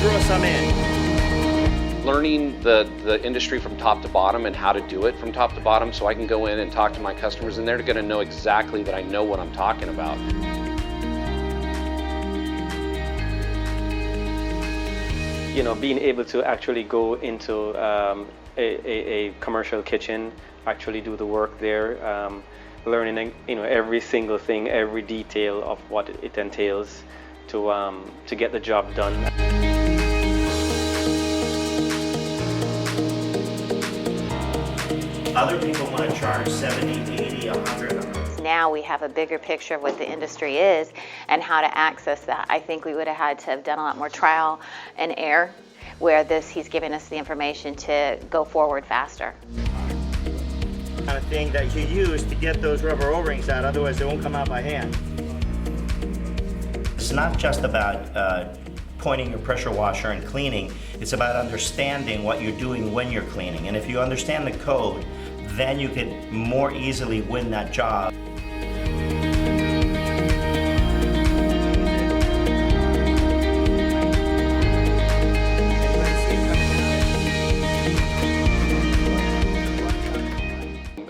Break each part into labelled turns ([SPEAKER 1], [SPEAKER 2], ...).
[SPEAKER 1] throw some in.
[SPEAKER 2] Learning the industry from top to bottom and how to do it from top to bottom, so I can go in and talk to my customers and they're going to know exactly that I know what I'm talking about.
[SPEAKER 3] You know, being able to actually go into a commercial kitchen, actually do the work there, learning, you know, every single thing, every detail of what it entails to get the job done.
[SPEAKER 1] Other people want to charge 70, 80, 100.
[SPEAKER 4] Now we have a bigger picture of what the industry is and how to access that. I think we would have had to have done a lot more trial and error, where he's giving us the information to go forward faster.
[SPEAKER 1] Kind of thing that you use to get those rubber O-rings out, otherwise they won't come out by hand. It's not just about pointing your pressure washer and cleaning, it's about understanding what you're doing when you're cleaning. And if you understand the code, then you can more easily win that job.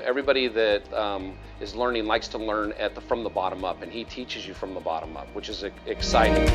[SPEAKER 2] Everybody that is learning likes to learn from the bottom up, and he teaches you from the bottom up, which is exciting.